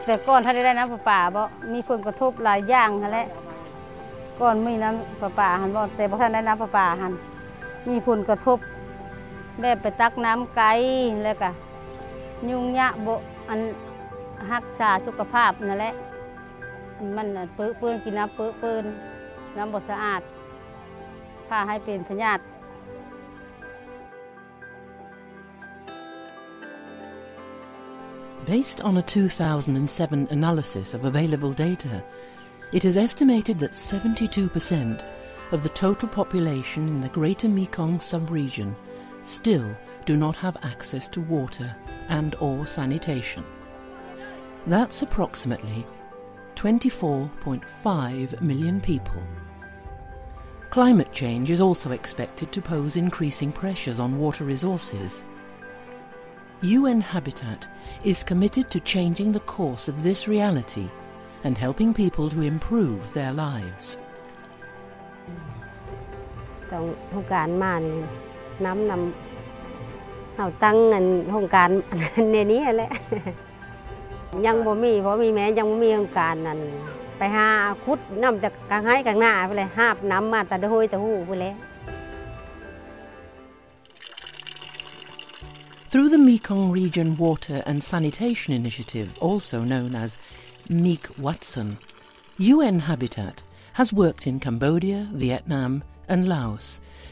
แต่ก่อนถ้าได้น้ำประปาบ่มีผลกระทบหลายอย่างหั่นแหละก่อนมีน้ำประปาหั่นบ่แต่บ่ทันได้น้ำประปาหั่นมีผลกระทบแบบไปตักน้ำไกลแล้วก็ยุ่งยากบ่อันรักษาสุขภาพนั่นแหละมันเปื้อนกินน้ำเปื้อนน้ำบ่สะอาดพาให้เป็นพยาธิBased on a 2007 analysis of available data, it is estimated that 72% of the total population in the Greater Mekong sub-region still do not have access to water and or sanitation. That's approximately 24.5 million people. Climate change is also expected to pose increasing pressures on water resources. UN Habitat is committed to changing the course of this reality and helping people to improve their lives. ต้องโครงการมานี่น้ำเฮาตั้งอันโครงการในนี้แหละยังบ่มีเพราะมีแม้ยังบ่มีโครงการนั้นไปหาขุดน้ำจากกลางไห้กลางหน้าไปเลยหาบน้ำมาแต่โดยแต่ฮู้ไปแล้ว Through the Mekong Region Water and Sanitation Initiative, also known as Meek Watson, UN Habitat has worked in Cambodia, Vietnam and Laos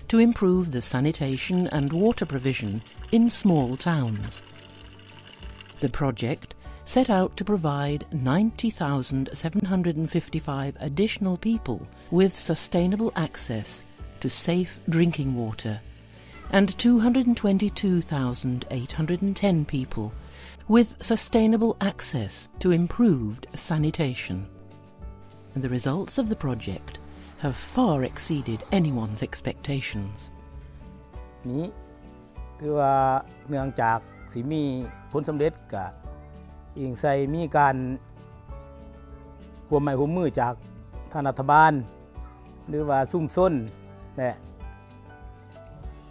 to improve the sanitation and water provision in small towns. The project set out to provide 90,755 additional people with sustainable access to safe drinking water and 222,810 people with sustainable access to improved sanitation. And the results of the project have far exceeded anyone's expectations. นี้ถือว่าเนื่องจากสิมีผลสำเร็จก็อิงใส่มีการร่วมไม้ร่วมมือจากทางรัฐบาลหรือว่าชุมชนและ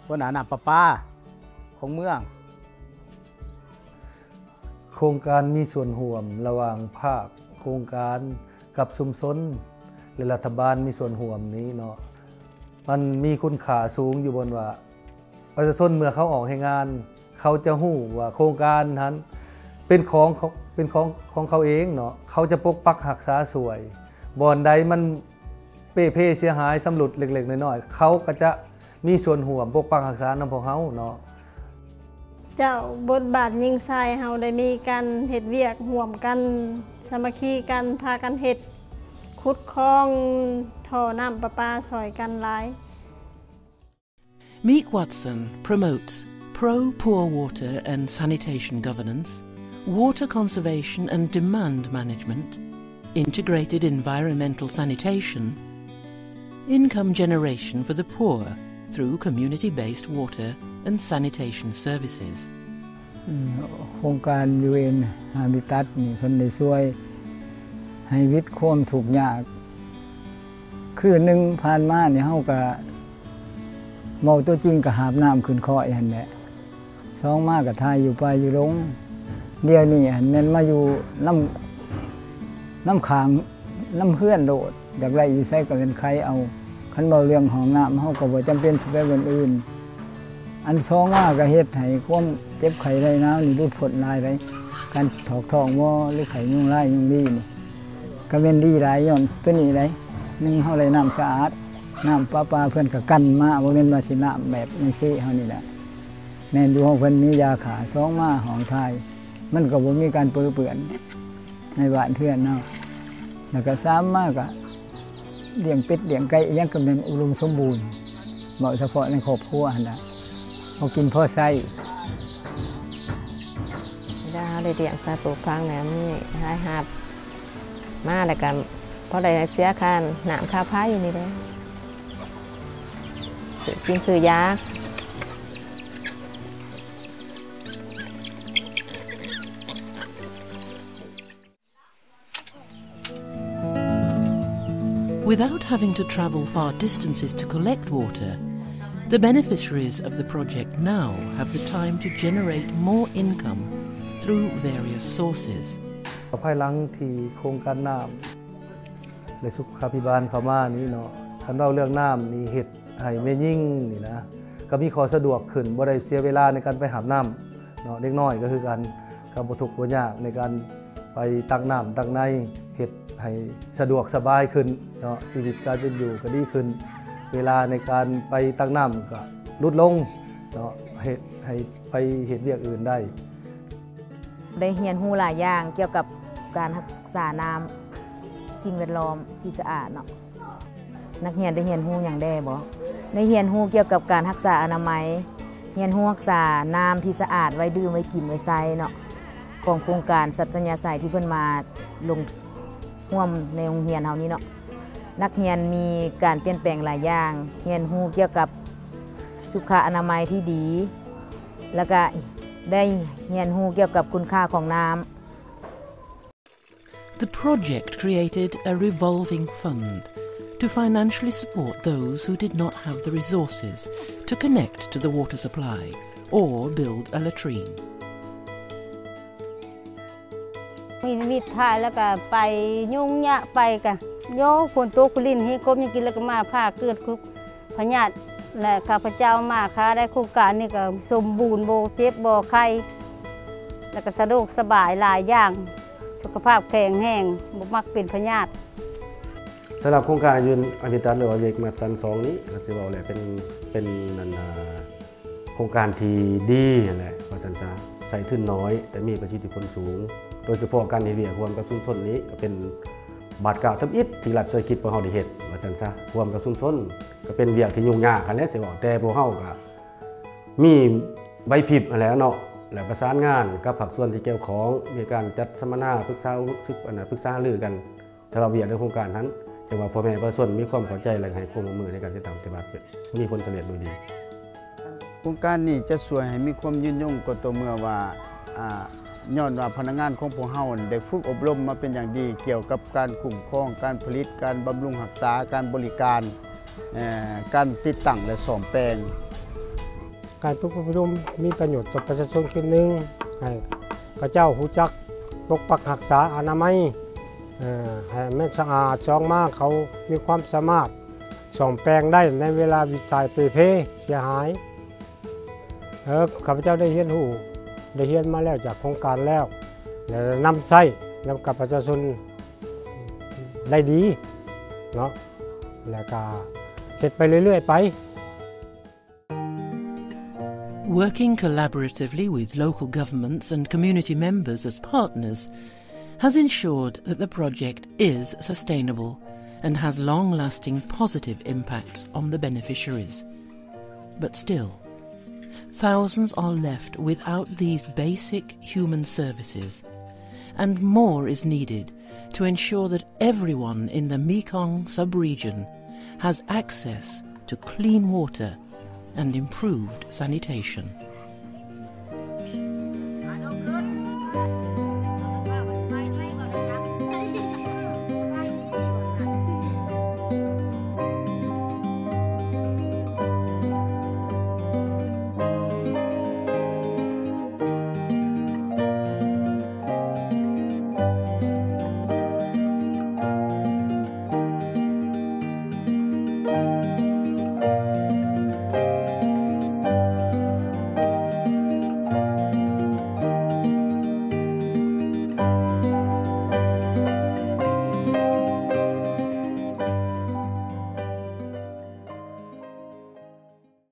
หัวหน้าน้ำประปาของเมืองโครงการมีส่วนร่วมระหว่างภาคโครงการกับชุมชนและรัฐบาลมีส่วนร่วมนี้เนาะมันมีคุณค่าสูงอยู่บนว่าประชาชนเมื่อเขาออกให้งานเขาจะรู้ว่าโครงการนั้นเป็นของเขาเองเนาะเขาจะปกปักรักษาสวยบ่อนใดมันเป้เสียหายสำรุดเล็กๆน้อยๆเขาก็จะมีส่วนร่วมปกปักรักษานำพวกเฮาเนาะเจ้าบทบาทยิ่งใส่เฮาได้มีการเฮ็ดเวียกร่วมกันสามัคคีกันพากันเฮ็ดขุดคลองท่อน้ำประปาซอยกันหลาย Meek Watson promotes pro-poor water and sanitation governance, water conservation and demand management, integrated environmental sanitation, income generation for the poor through community-based water and sanitation services. โครงการ UN Habitat นี่เพิ่นได้ช่วยให้วิตความทุกข์ยากคือหนึ่งผ่านมานี่เฮาก็เมาตัวจริงก็หาบน้ำขึ้นคอหั่นแหละสองมาก็ทายอยู่ไปอยู่ลงเดี๋ยวนี้หั่นแม่นมาอยู่น้ำค้างน้ำเฮือนโดดอยากได้อยู่ไสก็เป็นใครเอาคันเว้าเรื่องห้องน้ำเฮาก็บ่จำเป็นสิไปวันอื่นอันสองมาก็เฮ็ดให้ความเจ็บไข้ได้น้ำนี่รุดพ้นหลายได้การถอกท้องบ่หรือไข้ยุงลายยุงดีนี่ก็เป็นดีหลายย้อนตัวนี้ได้นึงเฮาได้น้ำสะอาดน้ำประปาเพิ่นก็กันมาบ่แม่นว่าสิน้ำแบบในเซเฮานี่แหละแม่นอยู่เฮาเพิ่นมียาขาสองมาห้องทายมันก็บ่มีการเปื้อนในบ้านเพื่อนเนาะแล้วก็3มาก็เลี้ยงเป็ดเลี้ยงไก่อิหยังก็แม่นอุดมสมบูรณ์เหมาะเฉพาะในครอบครัวหั่นน่ะเฮากินพอใช้ได้เฮาได้เลี้ยงสัตว์ปลูกพังแหนมีหายหาบมาแล้วก็พอได้เสียค่าน้ำค่าไฟอยู่นี่เด้ซื้อกินซื้อยา Without having to travel far distances to collect water, the beneficiaries of the project now have the time to generate more income through various sources. ภายหลังที่โครงการน้ำและสุขาภิบาลเข้ามานี้เนาะคันเว้าเรื่องน้ำนี่เฮ็ดให้แม่ยิ่งนี่นะก็มีข้อสะดวกขึ้นบ่ได้เสียเวลาในการไปหาน้ำเนาะเด็กน้อยก็คือกันก็บ่ทุกข์บ่ยากในการไปตักน้ำตักในเฮ็ดให้สะดวกสบายขึ้นเนาะชีวิตการเป็นอยู่ก็ดีขึ้นเวลาในการไปตักน้ำก็ลดลงเนาะเฮ็ดให้ไปเฮ็ดเวียกอื่นได้ได้เรียนรู้หลายอย่างเกี่ยวกับการรักษาน้ำสิ่งแวดล้อมที่สะอาดเนาะนักเรียนได้เรียนรู้หยังได้บ่ได้เรียนรู้เกี่ยวกับการรักษาอนามัยเรียนรู้รักษาน้ำที่สะอาดไว้ดื่มไว้กินไว้ใช้เนาะของโครงการสัตยาสัยที่เพิ่นมาลงร่วมในโรงเรียนเฮานี้เนาะนักเรียนมีการเปลี่ยนแปลงหลายอย่างเรียนรู้เกี่ยวกับสุขอนามัยที่ดีแล้วก็ได้เรียนรู้เกี่ยวกับคุณค่าของน้ำ The project created a revolving fund to financially support those who did not have the resources to connect to the water supply or build a latrine. มีนิดท้ายแล้วก็ไปยุ่งยะไปกะโยฝนตกลิ้นให้กบยังกินแล้วก็มาผ้าเกิดคุกพญาติและข้าพเจ้ามาค้าได้โครงการนี่ก็สมบูรณ์บ่เจ็บบ่ไข้แล้วก็สะดวกสบายหลายอย่างสุขภาพแข็งแรงบ่มักเป็นพญาติสำหรับโครงการยืนอภิตันหรือว่าเวกมัดซัน2นี้ก็สิว่าแหละเป็นโครงการที่ดีนั่นแหละว่าซั่นซะใส่ทุนน้อยแต่มีประสิทธิผลสูงโดยเฉพาะการเฮ็ดเวียกร่วมกับชุมชนนี้ก็เป็นบาทกล่าวทำอิฐที่รัฐเศรษฐกิจบ่เฮาได้เฮ็ดว่าซั่นซะร่วมกับชุมชนก็เป็นเวียกที่ยุ่งยากคั่นแหละสิว่าแต่พวกเฮาก็มีใบพริบนั่นแหละเนาะและประสานงานกับภาคส่วนที่เกี่ยวข้องมีการจัดสัมมนาปรึกษาหารือกันถ้าเราเวียกในโครงการนั้นจังว่าพ่อแม่ประชาชนมีความเข้าใจและให้ความร่วมมือในการติดตามปฏิบัติมีผลสำเร็จโดยดีโครงการนี้จะช่วยให้มีความยืนยงก็ต่อเมื่อว่าย้อนว่าพนักงานของพวกเฮาได้ฝึกอบรมมาเป็นอย่างดีเกี่ยวกับการคุ้มครองการผลิตการบำรุงรักษาการบริการการติดตั้งและซ่อมแปลงการฝึกอบรมมีประโยชน์ต่อประชาชนคือ1ให้เขาเจ้ารู้จักปกปักรักษาอนามัยให้แม่นสะอาด2มาเขามีความสามารถซ่อมแปลงได้ในเวลาวิจัยเปเสียหายข้าพเจ้าได้เรียนรู้ได้เรียนมาแล้วจากโครงการแล้วและนำใช้นำกับประชาชนได้ดีเนาะแล้วก็เฮ็ดไปเรื่อยๆไป Working collaboratively with local governments and community members as partners has ensured that the project is sustainable and has long-lasting positive impacts on the beneficiaries. But still, thousands are left without these basic human services, and more is needed to ensure that everyone in the Mekong sub-region has access to clean water and improved sanitation.